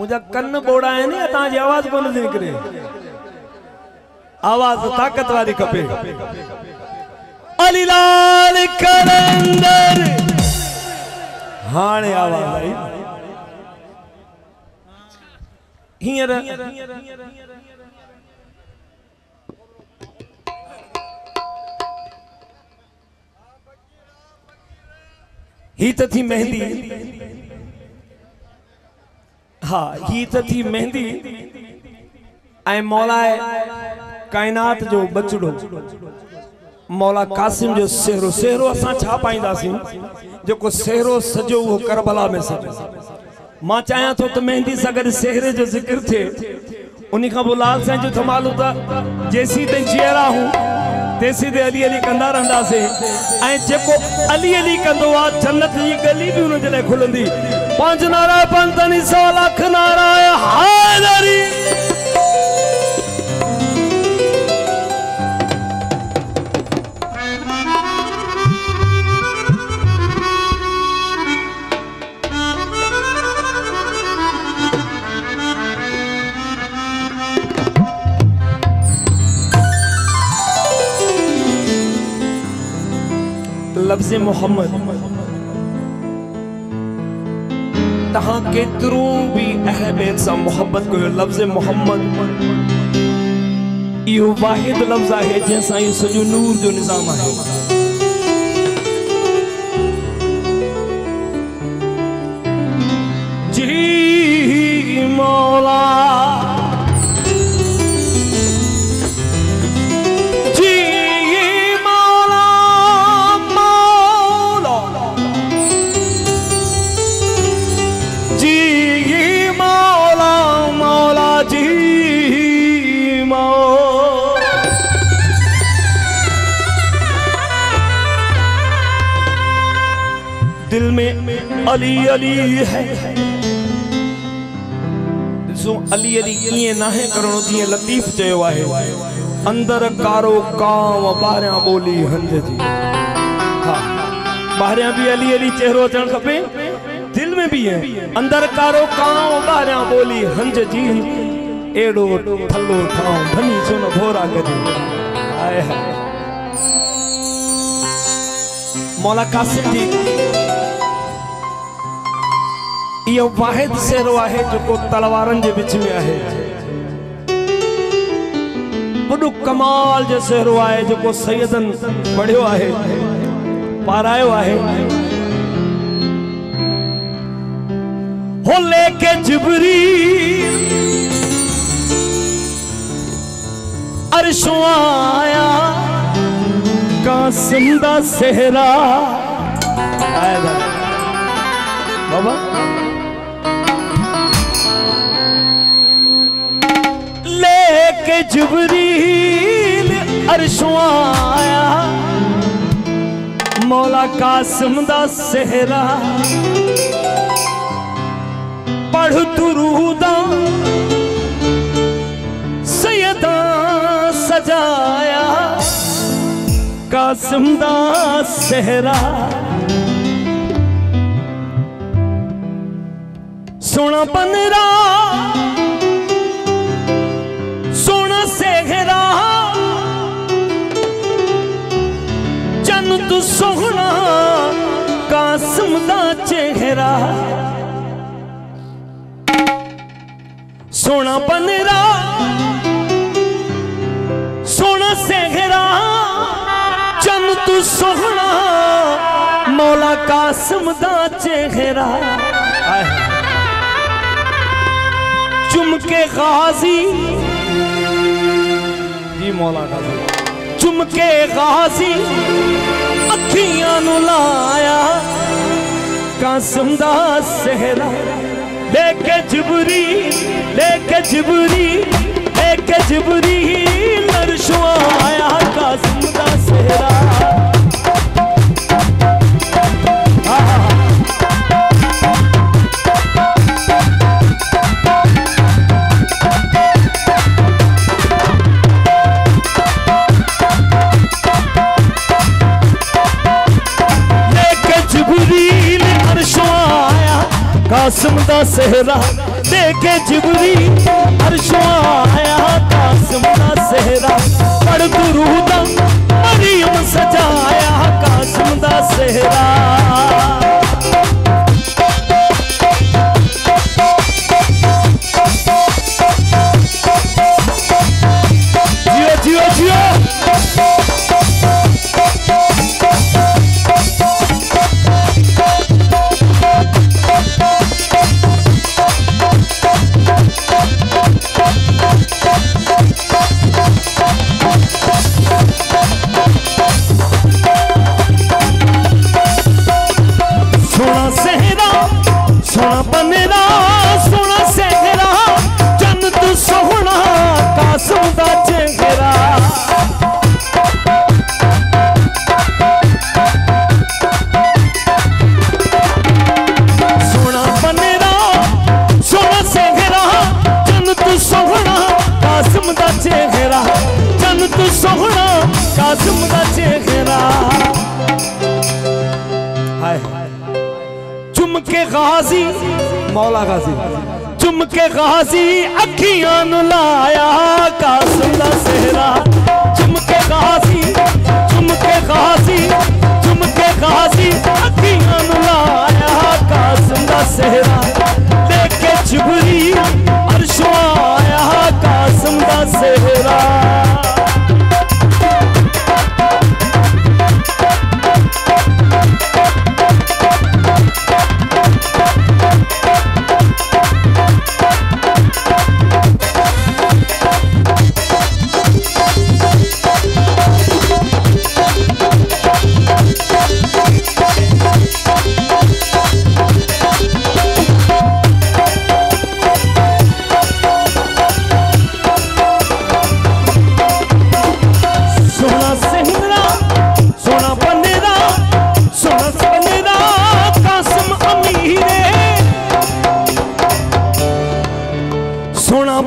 मुझा कन्न बोड़ा है नी ताजी आवाज को नहीं निकले आवाज ताकत वाली खपे अली लाल कलंदर हाणे आवाज आई हियर ही तो थी मेहंदी हाँ ही तो थी मेहंदी ऐं मौला कायनात जो बचड़ो मौला कासिम जो सेहरो सेहरो असां छा पाईंदासीं जो सेहरो सजो वो करबला में सजो मां चाहां तो त मेहंदी सां गॾु सेहरे जो जिक्र थिए उन्हीं खां पोइ लाल साईं जो थमालू त जेसी ते जियरा हूं तेसी ते अली अली कंदा रहंदासीं ऐं जेको अली अली कंदो आहे जन्नत जी गली भी उन जे लाइ खुलंदी पंज नारा पंतनी 100 लाख नारा हैदरी लफ्ज़ मोहम्मद तहां केतरू भी अहमियत से मोहब्बत को लफ्ज़ मोहम्मद यो वाहिद लफ्ज़ है जैसा ये सजो नूर जो निजाम है जी मौला दिल में अली अली है जो अली अली किए ना है करणो दिए लतीफ चयो है अंदर कारो काव बाहरिया बोली हंज जी हाँ बाहरिया भी अली अली चेहरो अचण खपे दिल में भी है अंदर कारो काव बाहरिया बोली हंज जी एड़ो थल्लो ठाव भनी सुन भोरा गदी आए है मौला कासिम जी ये वाहिद सेहरो है जो तलवारन के विच में है बड़ो कमाल जो सेहरो है जो सैयदन पढ़ियो है पारायो है हो लेके जिब्रील अर्शों आया कासिम दा सेहरा आया बाबा लेके जिब्रील अर्शों आया मौला कासिम दा सेहरा पढ़ दुरूदा सैयदा सजाया कासिम दा सेहरा सोना बनरा सोना सेहरा चन तू सोहना कासिम दा चेहरा सोना बनरा सोना सेहरा चन तू सोहना मौला कासिम दा चेहरा चुमके गाजी जी मौला गाजी चुमके गाजी अखियां नु लाया कासिम दा सेहरा लेके जिब्रील अर्शों आया कासिम दा सेहरा कासिम दा सेहरा देखे जिबरी अर्शों आया कासिम दा सेहरा पढ़ दुरूदा मरियम सजाया कासिम दा सेहरा चुमके गाजी मौला गाजी चुमके गाजी अखियां नु लाया कासिम दा सेहरा चुमके गाजी अखियां नु लाया कासिम दा सेहरा देखे जिबरी अर्शों आया कासिम दा सेहरा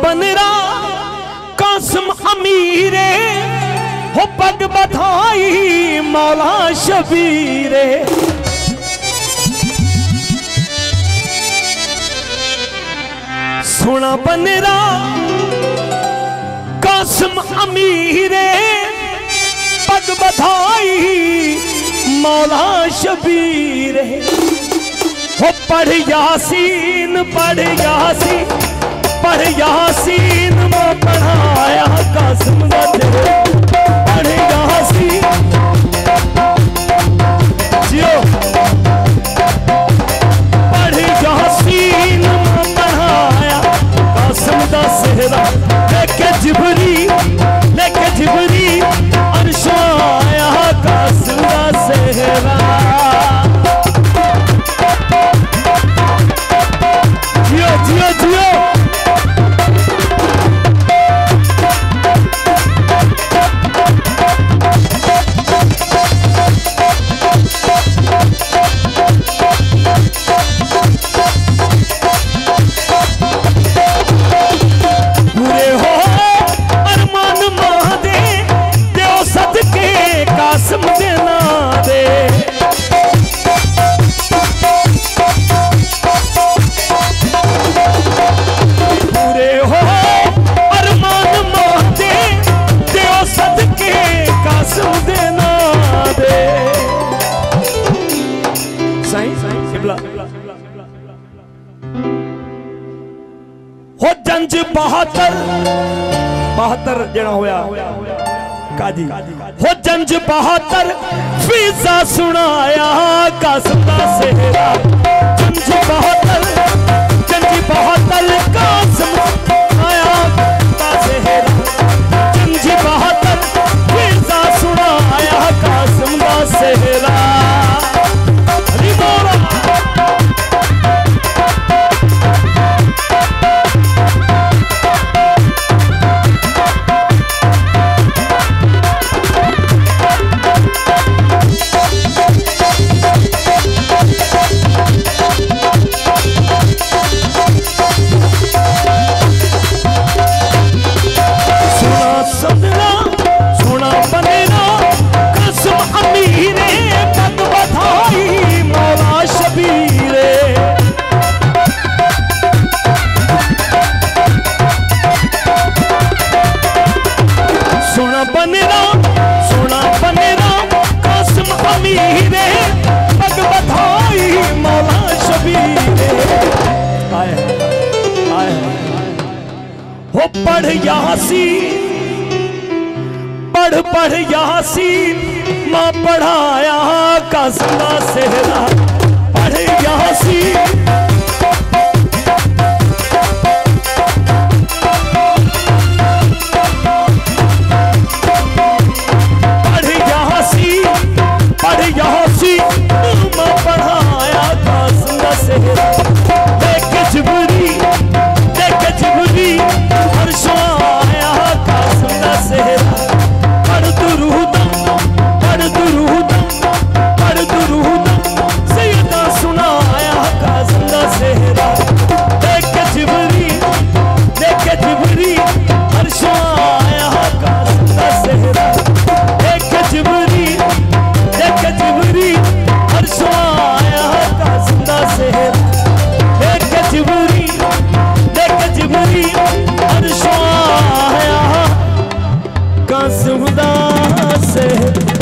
बनरा कासिम अमीरे हो पग बधाई मौला शबीरे सोना बनरा कासिम अमीरे पग बधाई मौला शबीरे हो पढ़ यासीन पढ़ यासीन में पढ़ाया कासिम दा पढ़ यासीन जियो पढ़ यासीन में पढ़ाया कासिम दा सेहरा लेके जिबरी अर्शों आया कासिम दा सेहरा जियो जियो जियो हो जंज 72 जना होया काजी हो जंज 72 फीसा सुनाया कासिम दा सेहरा जंज 72 कासिम आया दा सेहरा जंज 72 फीसा सुनाया कासिम दा सेहरा यासीन पढ़ यासीन माँ पढ़ाया कासिम दा सेहरा पढ़ यासीन माँ पढ़ाया कासिम दा सेहरा देख जिबरी हर्षों आया कासिम दा सेहरा पढ़ दुरूदम सैयदा सुनाया कासिम दा सेहरा देख जिबरी हर्षों आया कासिम दा सेहरा देख जिबरी हर्षों आया कासिम दा सेहरा देख जिबरी हर्षों आया कासिम दा सेहरा।